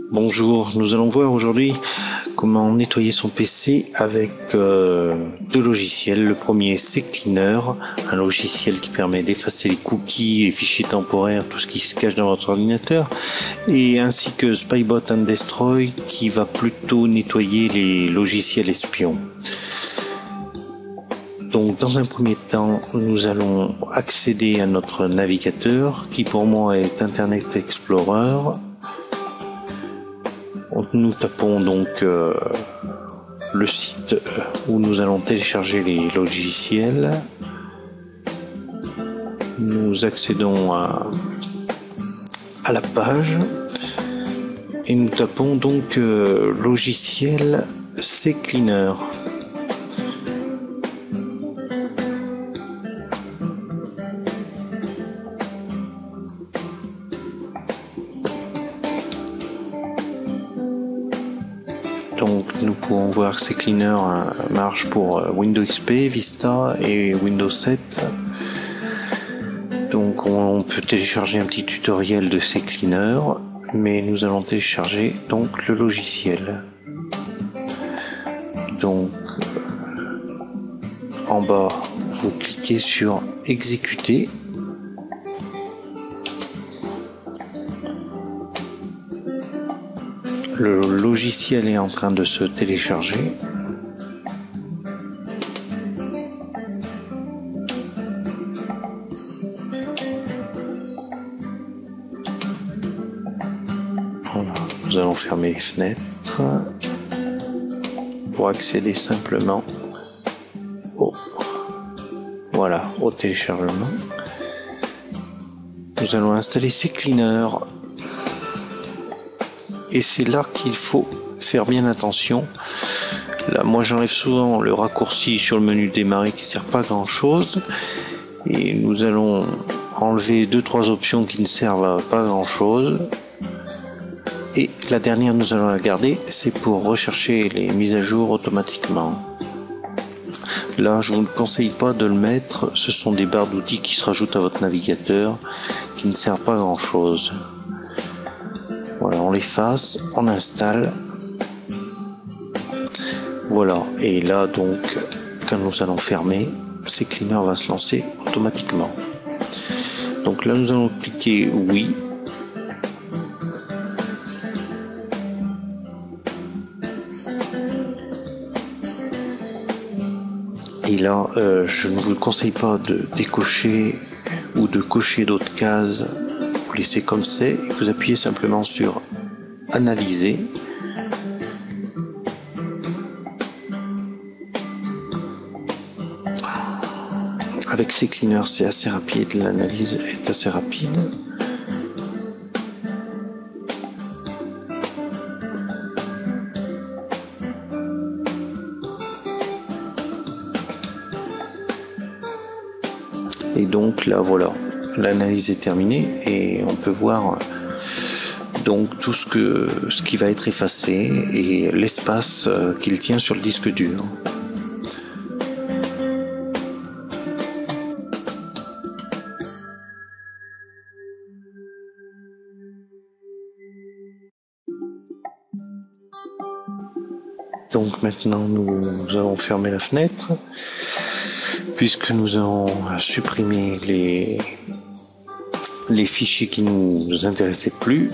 Bonjour, nous allons voir aujourd'hui comment nettoyer son PC avec deux logiciels. Le premier c'est Cleaner, un logiciel qui permet d'effacer les cookies, les fichiers temporaires, tout ce qui se cache dans votre ordinateur, et ainsi que Spybot and Destroy qui va plutôt nettoyer les logiciels espions. Donc dans un premier temps, nous allons accéder à notre navigateur qui pour moi est Internet Explorer. Nous tapons donc le site où nous allons télécharger les logiciels. Nous accédons à la page et nous tapons donc logiciel CCleaner. Donc nous pouvons voir que CCleaner marche pour Windows XP, Vista et Windows 7. Donc on peut télécharger un petit tutoriel de CCleaner, mais nous allons télécharger donc le logiciel. Donc en bas vous cliquez sur exécuter. Le logiciel est en train de se télécharger. Voilà, nous allons fermer les fenêtres pour accéder simplement au téléchargement. Nous allons installer CCleaner. Et c'est là qu'il faut faire bien attention. Là, moi j'enlève souvent le raccourci sur le menu démarrer qui ne sert pas à grand chose. Et nous allons enlever 2-3 options qui ne servent à pas grand chose. Et la dernière, nous allons la garder, c'est pour rechercher les mises à jour automatiquement. Là, je ne vous conseille pas de le mettre. Ce sont des barres d'outils qui se rajoutent à votre navigateur qui ne servent pas à grand chose. Voilà, on l'efface, on installe. Voilà, et là donc, quand nous allons fermer, CCleaner va se lancer automatiquement. Donc là, nous allons cliquer oui. Et là, je ne vous conseille pas de décocher ou de cocher d'autres cases. Vous laissez comme c'est et vous appuyez simplement sur analyser. Avec CCleaner c'est assez rapide, l'analyse est assez rapide. Et donc là voilà, l'analyse est terminée et on peut voir donc tout ce qui va être effacé et l'espace qu'il tient sur le disque dur. Donc maintenant nous allons fermer la fenêtre puisque nous avons supprimé les fichiers qui nous intéressaient plus.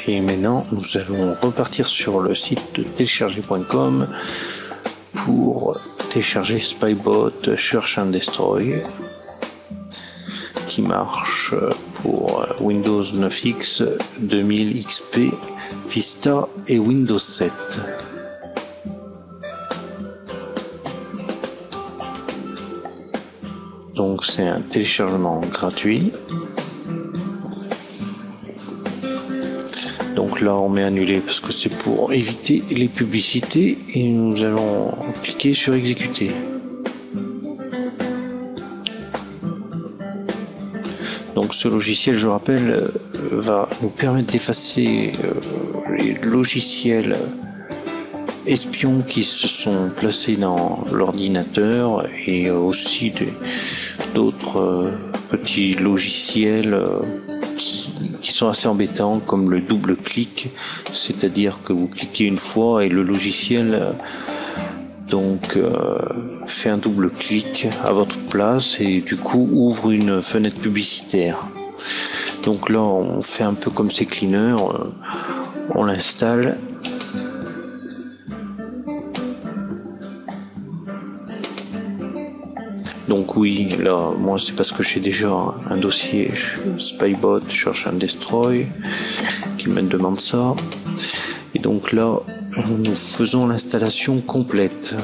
Et maintenant nous allons repartir sur le site de télécharger.com pour télécharger Spybot Search and Destroy qui marche pour Windows 9X, 2000 XP, Vista et Windows 7. Donc c'est un téléchargement gratuit. Donc là on met annuler parce que c'est pour éviter les publicités et nous allons cliquer sur exécuter. Donc ce logiciel, je rappelle, va nous permettre d'effacer les logiciels espions qui se sont placés dans l'ordinateur et aussi d'autres petits logiciels qui sont assez embêtants, comme le double clic, c'est-à-dire que vous cliquez une fois et le logiciel fait un double clic à votre place et du coup ouvre une fenêtre publicitaire. Donc là on fait un peu comme CCleaner, on l'installe. Donc oui, là, moi c'est parce que j'ai déjà un dossier Spybot, cherche un destroy, qui me demande ça. Et donc là, nous faisons l'installation complète.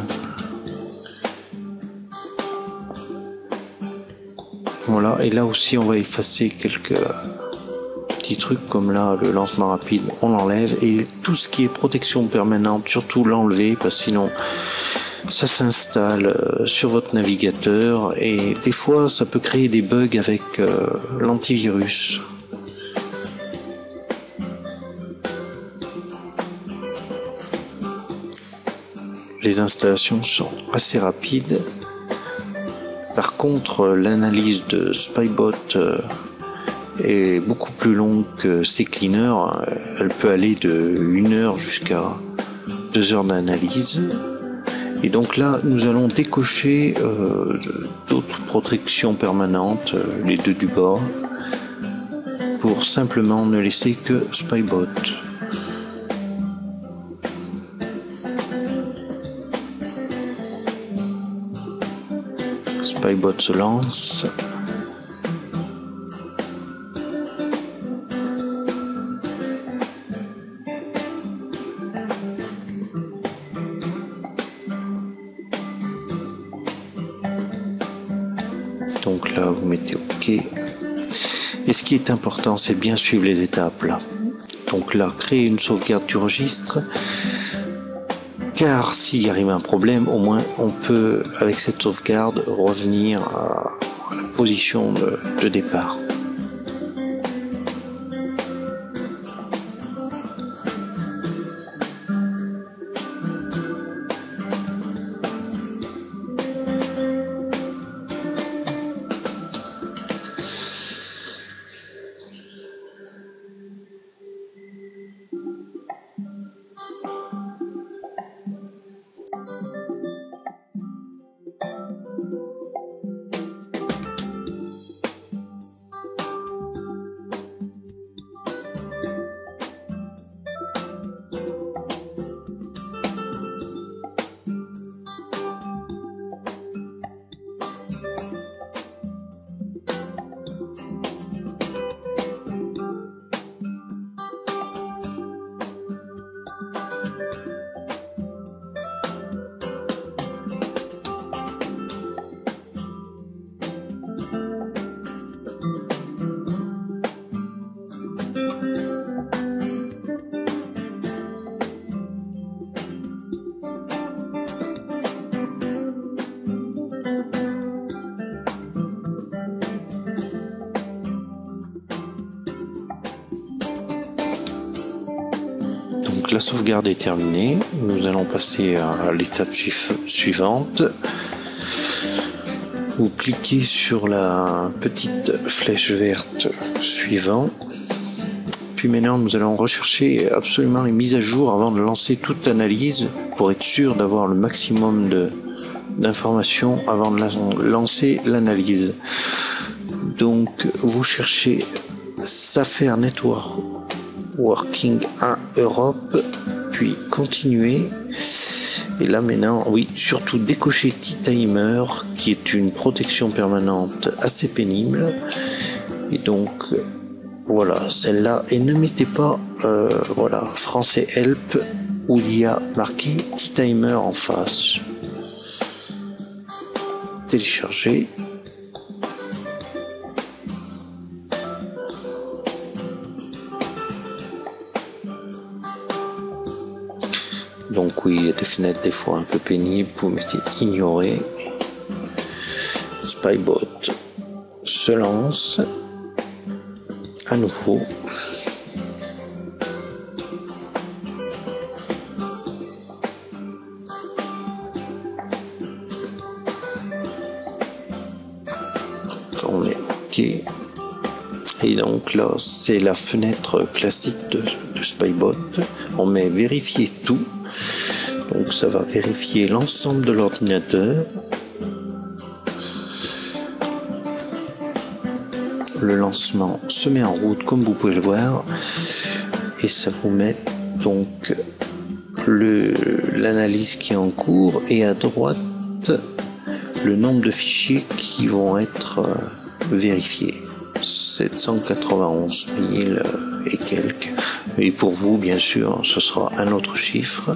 Voilà, et là aussi on va effacer quelques petits trucs comme là, le lancement rapide, on l'enlève. Et tout ce qui est protection permanente, surtout l'enlever, parce que sinon ça s'installe sur votre navigateur et des fois ça peut créer des bugs avec l'antivirus. Les installations sont assez rapides. Par contre, l'analyse de Spybot est beaucoup plus longue que CCleaner. Elle peut aller de 1 heure jusqu'à 2 heures d'analyse. Et donc là, nous allons décocher d'autres protections permanentes, les deux du bas, pour simplement ne laisser que Spybot. Spybot se lance. Donc là, vous mettez OK. Et ce qui est important, c'est bien suivre les étapes là. Donc là, créer une sauvegarde du registre. Car s'il arrive un problème, au moins on peut, avec cette sauvegarde, revenir à la position de départ. Donc la sauvegarde est terminée, nous allons passer à l'étape suivante. Vous cliquez sur la petite flèche verte suivant. Puis maintenant nous allons rechercher absolument les mises à jour avant de lancer toute analyse pour être sûr d'avoir le maximum d'informations avant de lancer l'analyse. Donc vous cherchez Safer Network Working 1 Europe, puis continuer. Et là maintenant, oui, surtout décocher T-Timer, qui est une protection permanente assez pénible. Et donc, voilà, celle-là. Et ne mettez pas, voilà, français help, où il y a marqué T-Timer en face. Télécharger. Donc oui, il y a des fenêtres des fois un peu pénibles, vous mettez ignorer. Spybot se lance à nouveau. On est OK. Et donc là, c'est la fenêtre classique de Spybot. On met vérifier tout. Donc ça va vérifier l'ensemble de l'ordinateur. Le lancement se met en route comme vous pouvez le voir. Et ça vous met donc l'analyse qui est en cours. Et à droite, le nombre de fichiers qui vont être vérifiés. 791 000 et quelques. Et pour vous, bien sûr, ce sera un autre chiffre.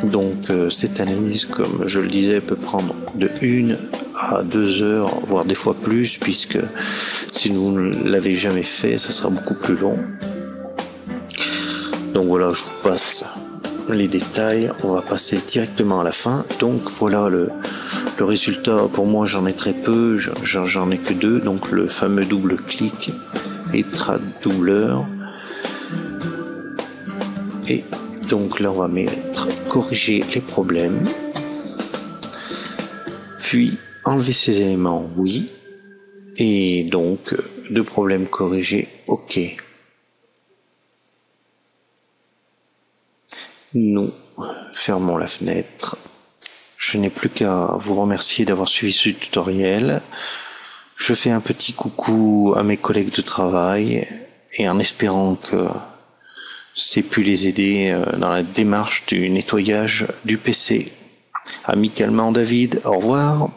Donc cette analyse, comme je le disais, peut prendre de 1 à 2 heures, voire des fois plus, puisque si vous ne l'avez jamais fait, ça sera beaucoup plus long. Donc voilà, je vous passe les détails. On va passer directement à la fin. Donc voilà le résultat. Pour moi, j'en ai très peu, j'en ai que 2. Donc le fameux double clic et trad doubleur. Et donc là, on va mettre corriger les problèmes. Puis enlever ces éléments, oui. Et donc, 2 problèmes corrigés, ok. Nous fermons la fenêtre. Je n'ai plus qu'à vous remercier d'avoir suivi ce tutoriel. Je fais un petit coucou à mes collègues de travail et en espérant que c'est pu les aider dans la démarche du nettoyage du PC. Amicalement David, au revoir.